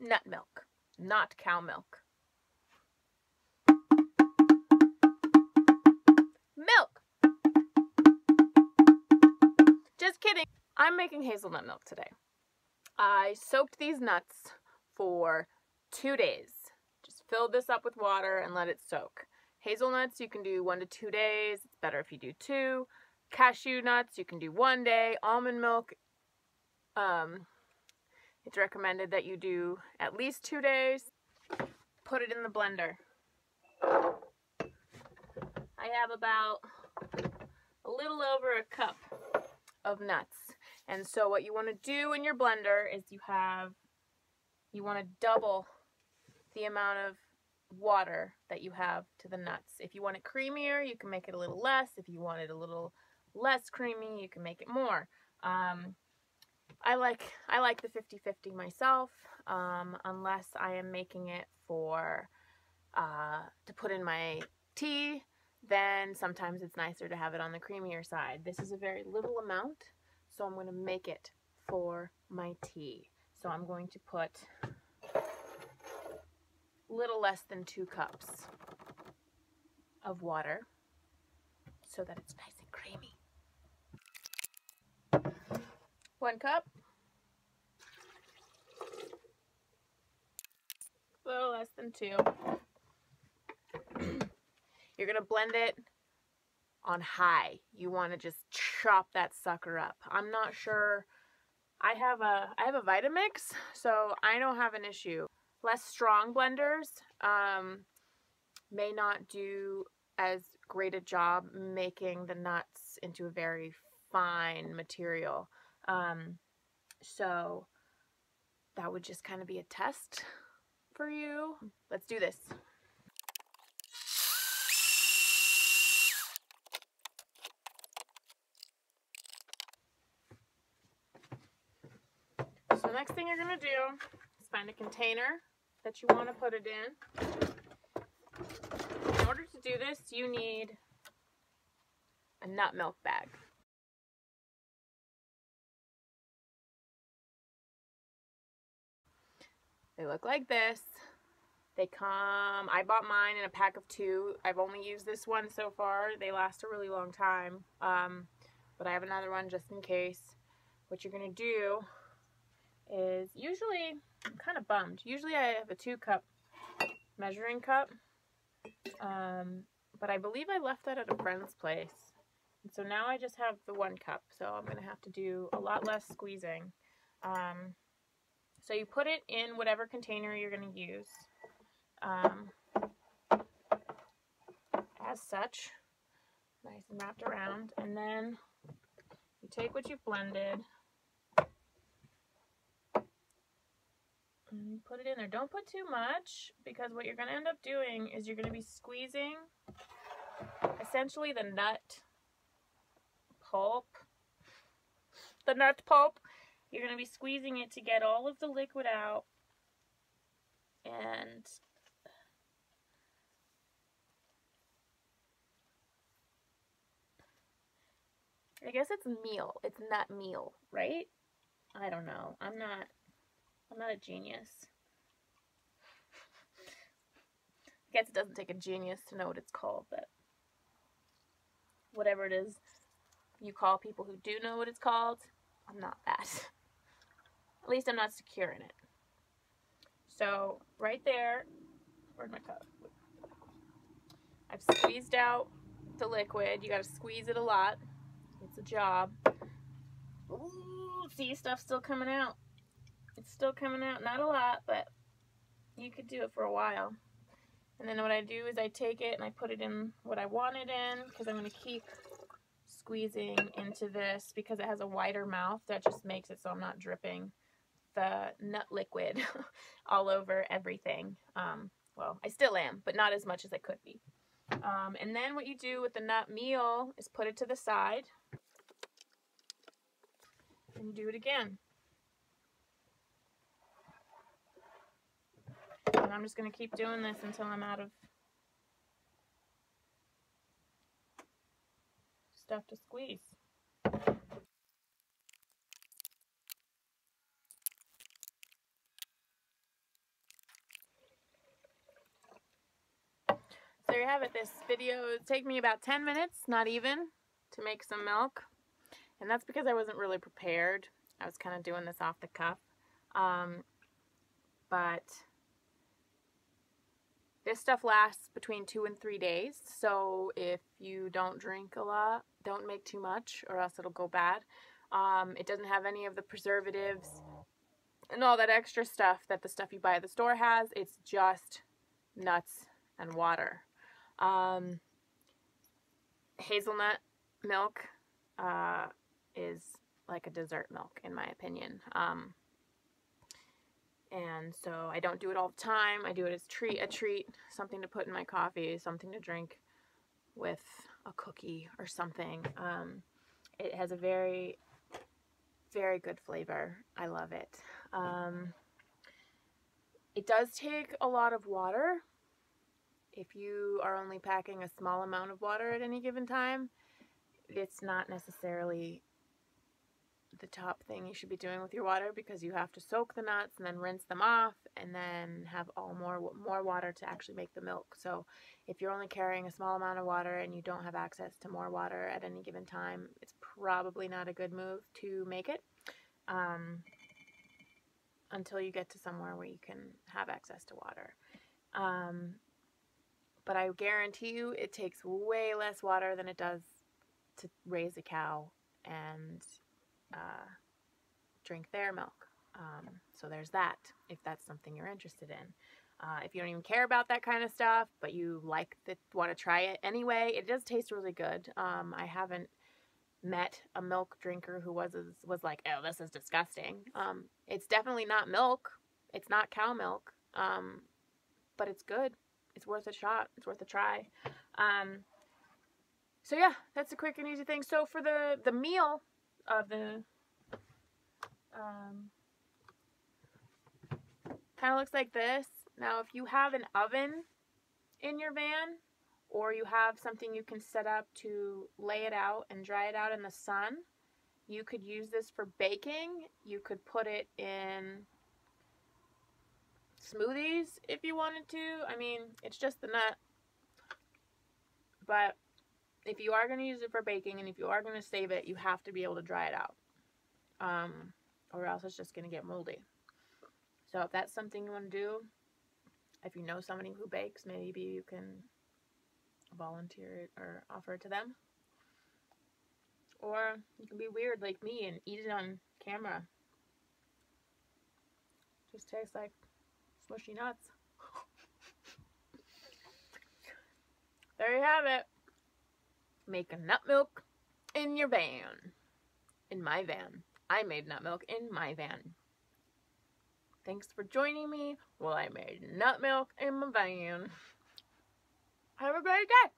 nut milk, not cow milk. Milk! Just kidding. I'm making hazelnut milk today. I soaked these nuts for 2 days. Just filled this up with water and let it soak. Hazelnuts, you can do 1 to 2 days. It's better if you do 2. Cashew nuts, you can do 1 day. Almond milk, it's recommended that you do at least 2 days. Put it in the blender. I have about a little over a cup of nuts. And so what you want to do in your blender is you want to double the amount of water that you have to the nuts. If you want it creamier, you can make it a little less. If you want it a little less creamy, you can make it more. I like the 50-50 myself, unless I am making it for to put in my tea. Then sometimes it's nicer to have it on the creamier side. This is a very little amount, so I'm going to make it for my tea. So I'm going to put a little less than 2 cups of water so that it's nice and creamy. 1 cup. A little less than 2. You're going to blend it on high. You want to just chop that sucker up. I'm not sure. I have a Vitamix, so I don't have an issue. Less strong blenders may not do as great a job making the nuts into a very fine material. So that would just kind of be a test for you. Let's do this. So next thing you're going to do is find a container that you want to put it in. In order to do this, you need a nut milk bag. They look like this. They come, I bought mine in a pack of 2. I've only used this one so far. They last a really long time. But I have another one just in case. What you're going to do is, usually, I'm kind of bummed. Usually I have a 2-cup measuring cup. But I believe I left that at a friend's place. And so now I just have the 1 cup. So I'm going to have to do a lot less squeezing. So you put it in whatever container you're going to use. As such, nice and wrapped around, and then you take what you've blended and you put it in there. Don't put too much, because what you're going to end up doing is you're going to be squeezing essentially the nut pulp. You're going to be squeezing it to get all of the liquid out, and I guess it's meal. It's nut meal, right? I don't know. I'm not a genius. I guess it doesn't take a genius to know what it's called, but whatever it is you call people who do know what it's called, I'm not that. At least I'm not secure in it. So right there, where's my cup? I've squeezed out the liquid. You gotta squeeze it a lot. It's a job. Ooh, see, stuff's still coming out. It's still coming out. Not a lot, but you could do it for a while. And then what I do is I take it and I put it in what I want it in, because I'm going to keep squeezing into this because it has a wider mouth. That just makes it so I'm not dripping the nut liquid all over everything. Well, I still am, but not as much as I could be. And then what you do with the nut meal is put it to the side. And do it again. And I'm just going to keep doing this until I'm out of stuff to squeeze. have it. This video would take me about 10 minutes, not even, to make some milk. And that's because I wasn't really prepared. I was kind of doing this off the cuff. But this stuff lasts between 2 and 3 days. So if you don't drink a lot, don't make too much or else it'll go bad. It doesn't have any of the preservatives and all that extra stuff that the stuff you buy at the store has. It's just nuts and water. Hazelnut milk is like a dessert milk, in my opinion. And so I don't do it all the time. I do it as a treat, something to put in my coffee, something to drink with a cookie or something. It has a very, very good flavor. I love it. It does take a lot of water. If you are only packing a small amount of water at any given time, it's not necessarily the top thing you should be doing with your water, because you have to soak the nuts and then rinse them off and then have more water to actually make the milk. So if you're only carrying a small amount of water and you don't have access to more water at any given time, it's probably not a good move to make it until you get to somewhere where you can have access to water. But I guarantee you it takes way less water than it does to raise a cow and drink their milk. So there's that, if that's something you're interested in. If you don't even care about that kind of stuff, but you want to try it anyway, it does taste really good. I haven't met a milk drinker who was like, oh, this is disgusting. It's definitely not milk. It's not cow milk. But it's good. It's worth a shot. It's worth a try. So yeah, that's a quick and easy thing. So for the meal of the kind of looks like this. Now, if you have an oven in your van, or you have something you can set up to lay it out and dry it out in the sun, you could use this for baking. You could put it in smoothies if you wanted to. I mean, it's just the nut. But if you are going to use it for baking and if you are going to save it, you have to be able to dry it out. Or else it's just going to get moldy. So if that's something you want to do, if you know somebody who bakes, maybe you can volunteer it or offer it to them. Or you can be weird like me and eat it on camera. Just tastes like smushy nuts. There you have it. Make a nut milk in your van. In my van. I made nut milk in my van. Thanks for joining me while I made nut milk in my van. Have a great day.